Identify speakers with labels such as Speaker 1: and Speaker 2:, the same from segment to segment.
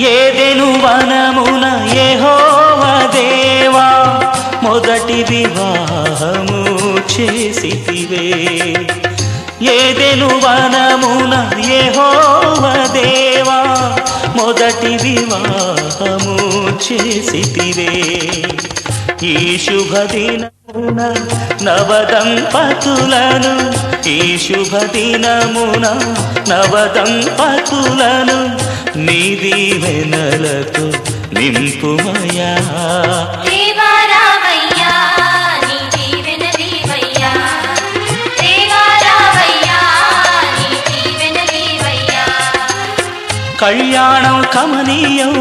Speaker 1: ఏదెను వనమున యెహోవా దేవా మొదటి వివాహము చేసితివే. ఏదెను వనమున యెహోవా దేవా మొదటి వివాహము చేసితివే. ఈ శుభదినమున నవదంపతులను, ఈ శుభదినమున నవదంపతులను నీ దీవెనలతో నింపుమయా. కళ్యాణం కమనీయం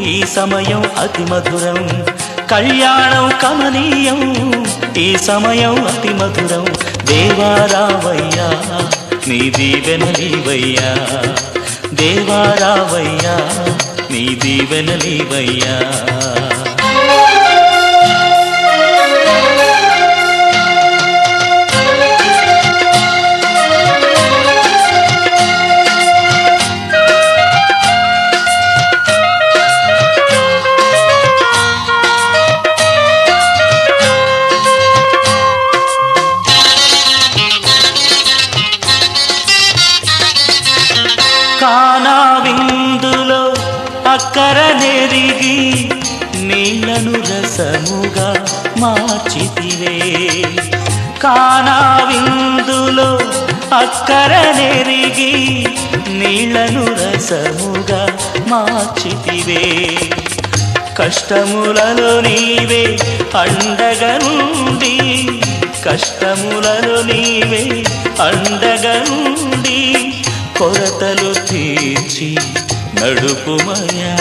Speaker 1: ఈ సమయం అతి మధురం. కళ్యాణం కమనీయం ఈ సమయం అతి మధురం. దేవా రావయ్యా నీ దీవెనలీవయ్యా. దేవా రావయ్యా నీ దీవెనలీవయ్యా. కానా విందులో అక్కర నెరిగి నీళ్లను రసముగా మార్చితివే. కానా విందులో అక్కర నెరిగి నీళ్లను రసముగా మార్చితివే. కష్టములలో నీవే అండగా నుండి, కష్టములలో నీవే అండగా నుండి కొరతలు తీర్చి నడుపుమయా.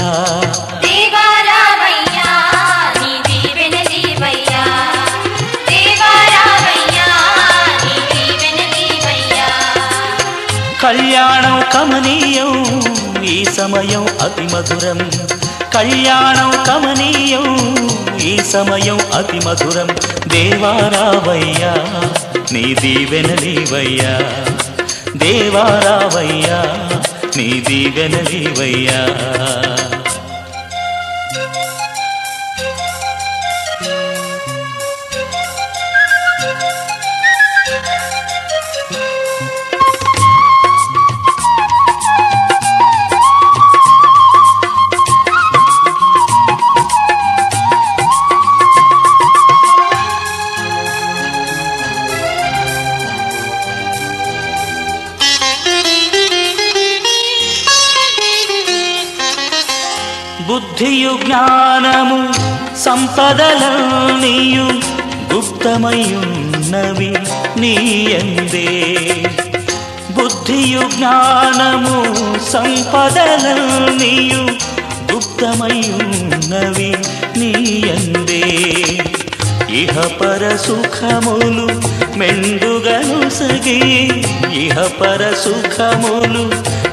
Speaker 1: కళ్యాణం కమనీయం ఈ సమయం అతి మధురం. కళ్యాణం కమనీయం ఈ సమయం అతి మధురం. దేవా రావయ్యా నీ దీవెనలీవయ్యా. దేవా రావయ్యా నీ దీవెనలీవయ్యా. బుద్ధియు జ్ఞానము సంపదలన్నీయు గుప్తమయున్నవి నీయందే. బుద్ధియు జ్ఞానము సంపదలన్నీయు గుప్తమయున్నవి నీయందే. ఇహ పర సుఖములు మెండుగను సగి, ఇహ పర సుఖములు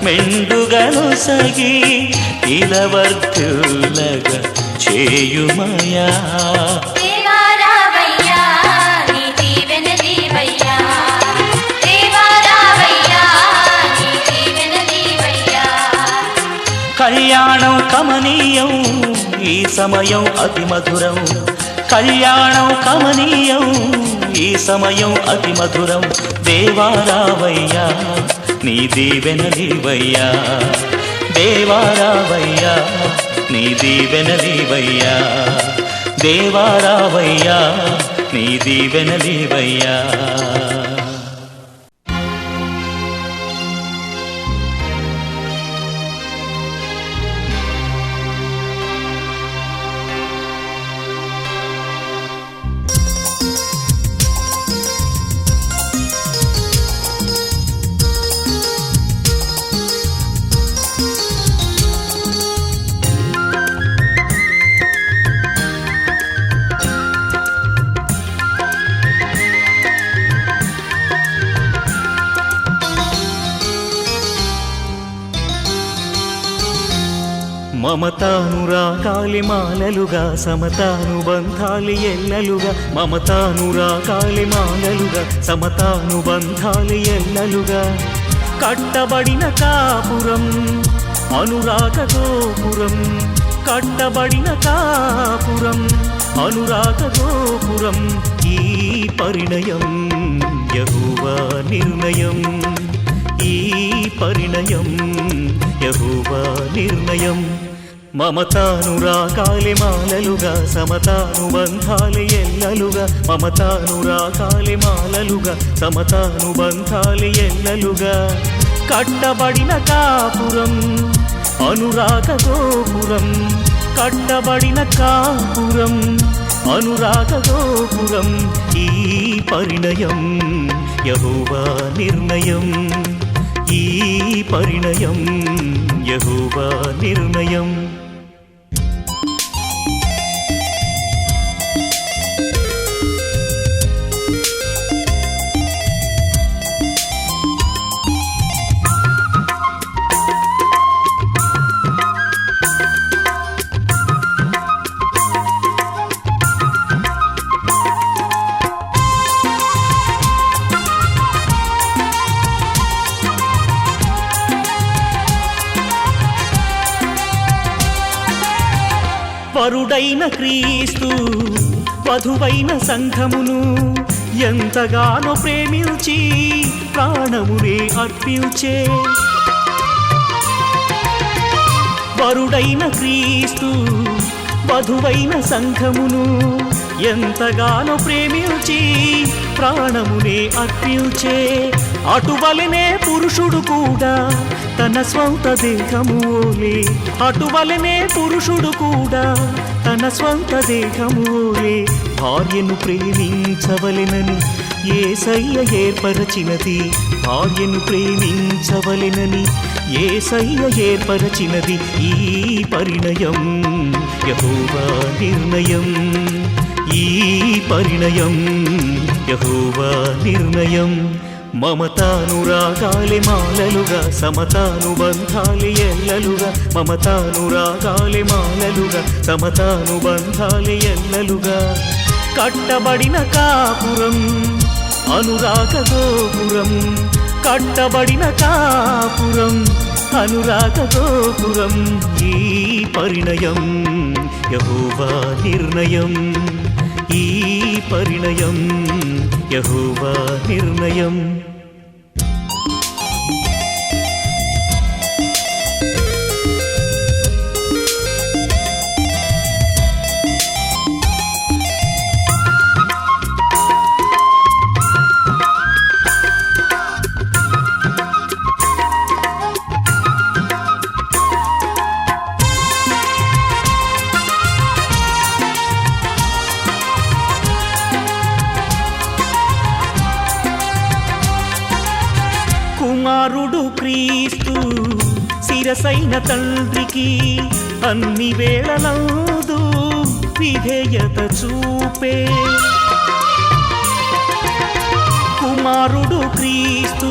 Speaker 1: మెండుగను సగి ఇలవర్తులగా చేయుమయా. కళ్యాణం కమనీయం ఈ సమయం అతి మధురం. కళ్యాణం కమనీయం ఈ సమయం అతి మధురం. దేవా రావయ్యా నీ దీవెనలీవయ్యా. దేవా రావయ్యా నీ దీవెనలీవయ్యా. దేవా రావయ్యా నీ దీవెనలీవయ్యా. మమతానురాగాలి మాలలుగా సమతానుబంధాలి ఎల్లలుగా. మమతానురాగాలి మాలలుగా సమతానుబంధాలి ఎల్లలుగా. కట్టబడిన కాపురం అనురాగ గోపురం కట్టబడిన కాపురం అనురాగ గోపురం ఈ పరిణయం యెహోవా నిర్ణయం ఈ పరిణయం యెహోవా నిర్ణయం మమతానురాగాలే మాలలుగా సమతానుబంధాలే ఎల్లలుగా మమతానురాగాలే మాలలుగా సమతానుబంధాలే ఎల్లలుగా కట్టబడిన కాపురం అనురాగ గోపురం కట్టబడిన కాపురం అనురాగ గోపురం ఈ పరిణయం యెహోవా నిర్ణయం ఈ పరిణయం యెహోవా నిర్ణయం వరుడైన క్రీస్తు వధువైన సంఘమును ఎంతగానో ప్రేమించి ప్రాణమునే అర్పించే వరుడైన క్రీస్తు వధువైన సంఘమును ఎంతగానో ప్రేమించి ప్రాణమునే అర్పించే అటువలనే పురుషుడు కూడా తన స్వంత దేహమూలే అటువలనే పురుషుడు కూడా తన స్వంత దేహమూలే భార్యను ప్రేమించవలెనని యేసయ్య ఏర్పరచినది భార్యను ప్రేమించవలెనని యేసయ్య ఏర్పరచినది ఈ పరిణయం యెహోవా నిర్ణయం ఈ పరిణయం యెహోవా నిర్ణయం మమతానురాగాలే మాలలుగా సమతానుబంధాలే ఎల్లలుగా మమతానురాగాలే మాలలుగా సమతానుబంధాలే ఎల్లలుగా కట్టబడిన కాపురం అనురాగ గోపురం కట్టబడిన కాపురం అనురాగ గోపురం ఈ పరిణయం యెహోవా నిర్ణయం ఈ పరిణయం యెహోవా నిర్ణయం కుమారుడు క్రీస్తు శిరసైన తండ్రికి అన్ని వేళలందు విధేయత చూపే కుమారుడు క్రీస్తు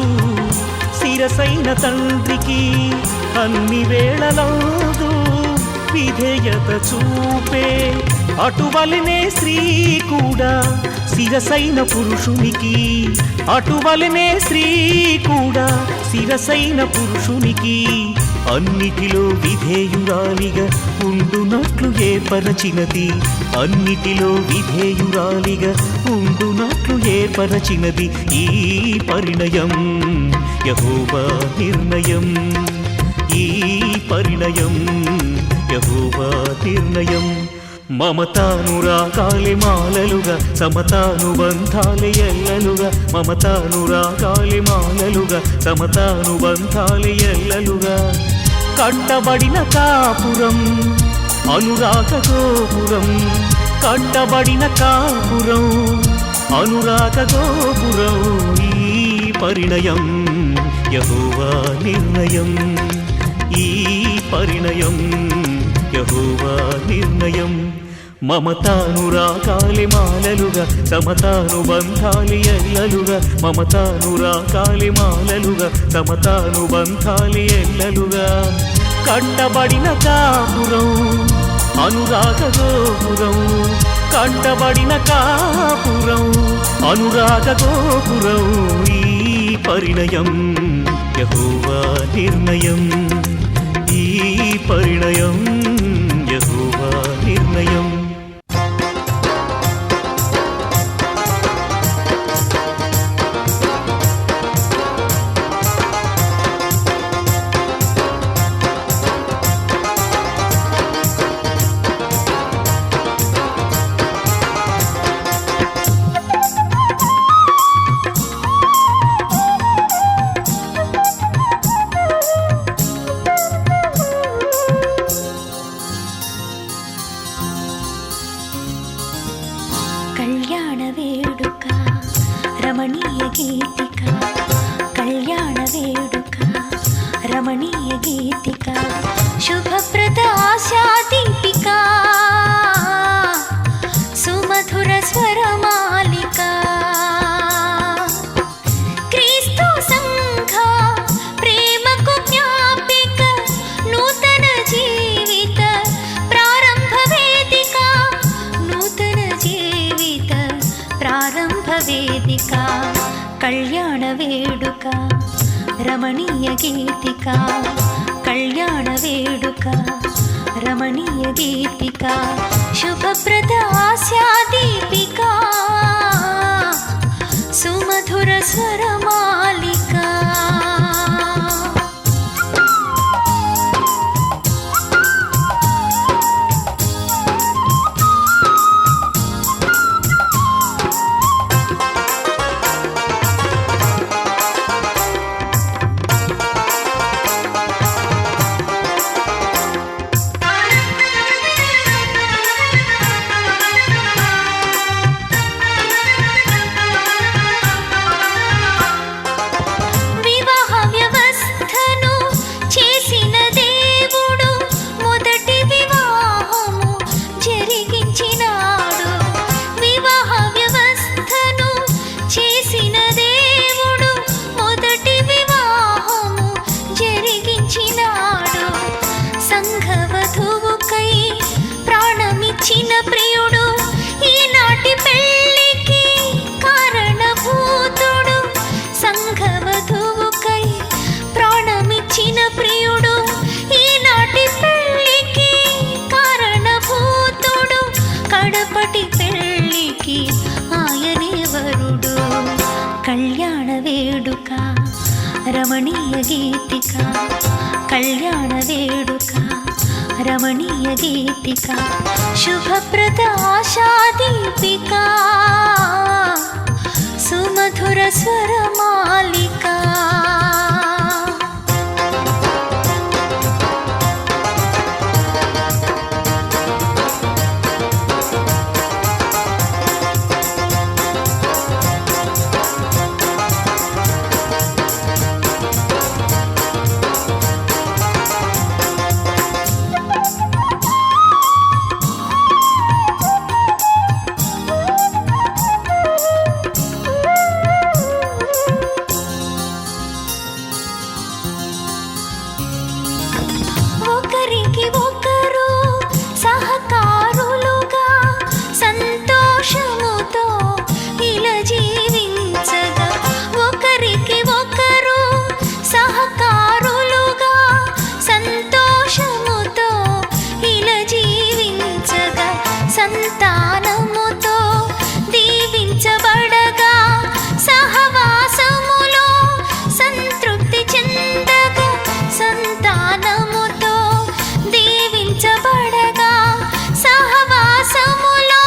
Speaker 1: శిరసైన తండ్రికి అన్ని వేళలందు విధేయత చూపే అటువలనే స్త్రీ కూడా శిరసైన పురుషునికి అటువలనే స్త్రీ కూడా శిరసైన పురుషునికి అన్నిటిలో విధేయురాలిగా ఉండునట్లు ఏర్పరచినది అన్నిటిలో విధేయురాలిగా ఉండునట్లు ఏర్పరచినది ఈ పరిణయం యెహోవా నిర్ణయం ఈ పరిణయం యెహోవా నిర్ణయం మమతానురాగాలే మాలలుగా సమతానుబంధాలే ఎల్లలుగా మమతానురాగాలే మాలలుగా సమతానుబంధాలే ఎల్లలుగా కట్టబడిన కాపురం అనురాగ గోపురం కట్టబడిన కాపురం అనురాగ గోపురం ఈ పరిణయం యెహోవా నిర్ణయం ఈ పరిణయం యెహోవా నిర్ణయం మమతానురాగాలే మాలలుగా సమతానుబంధాలే ఎల్లలుగా మమతానురాగాలే మాలలుగా సమతానుబంధాలే ఎల్లలుగా కట్టబడిన కాపురం అనురాగ గోపురం కట్టబడిన కాపురం అనురాగ గోపురం ఈ పరిణయం యెహోవా నిర్ణయం ఈ పరిణయం యెహోవా నిర్ణయం.
Speaker 2: కళ్యాణ వేడుక రమణీయ గీతిక, కళ్యాణ వేడుక రమణీయ గీతిక, శుభప్రద ఆశా దీపిక, సుమధుర స్వరమాలిక. క్రీస్తు సంఘ ప్రేమకు జ్ఞాపిక, నూతన జీవిత ప్రారంభ వేదిక, నూతన జీవిత ప్రారంభ వేదిక. కళ్యాణ వేడుక రమణీయ గీతిక, కళ్యాణ వేడుక రమణీయ గీతిక, శుభప్రద ఆశా దీపిక, సుమధుర స్వరమాలిక. చిన్న ప్రియుడు ఈనాటి పెళ్ళికి కారణభూతుడు, సంఘవధువుకై ప్రాణమిచ్చిన ప్రియుడు ఈనాటి పెళ్ళికి కారణభూతుడు, కడపటి పెళ్ళికి ఆయనే వరుడు. కళ్యాణ వేడుక రమణీయ గీతిక, కళ్యాణ వేడుక రమణీయ గీతిక, శుభప్రద ఆశా దీపిక, సుమధుర స్వరమాలిక. ఒకరికి ఒకరు సహకారులుగా సంతోషముతో ఇలా జీవించగా, ఒకరికి ఒకరు సహకారులుగా సంతోషముతో ఇలా జీవించగా, సంతానముతో దీవించబడగా, సహవాసములో సంతృప్తి చెందగా, సంతానముతో దీవించబడగా, సహవాసములో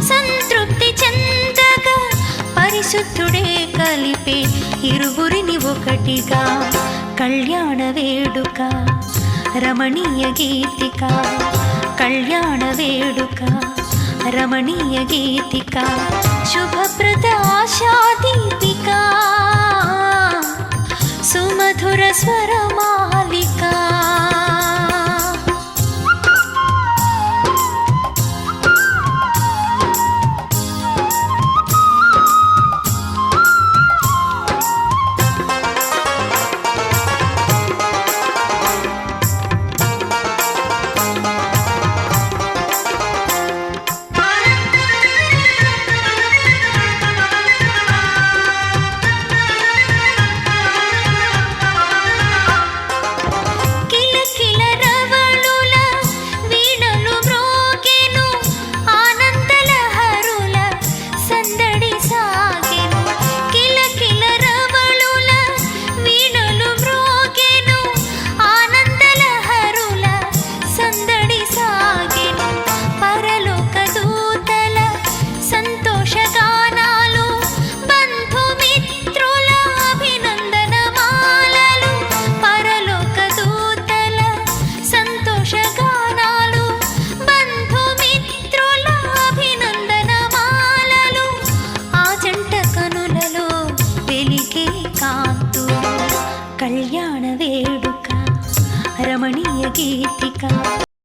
Speaker 2: సంతృప్తి చెందగా, పరిశుద్ధుడే కలిపే ఇరువురిని ఒకటిగా. కళ్యాణ వేడుక రమణీయ గీతిక, కళ్యాణ వేడుక రమణీయ గీతిక, శుభప్రద ఆశా దీపిక, సుమధుర స్వరమాలిక.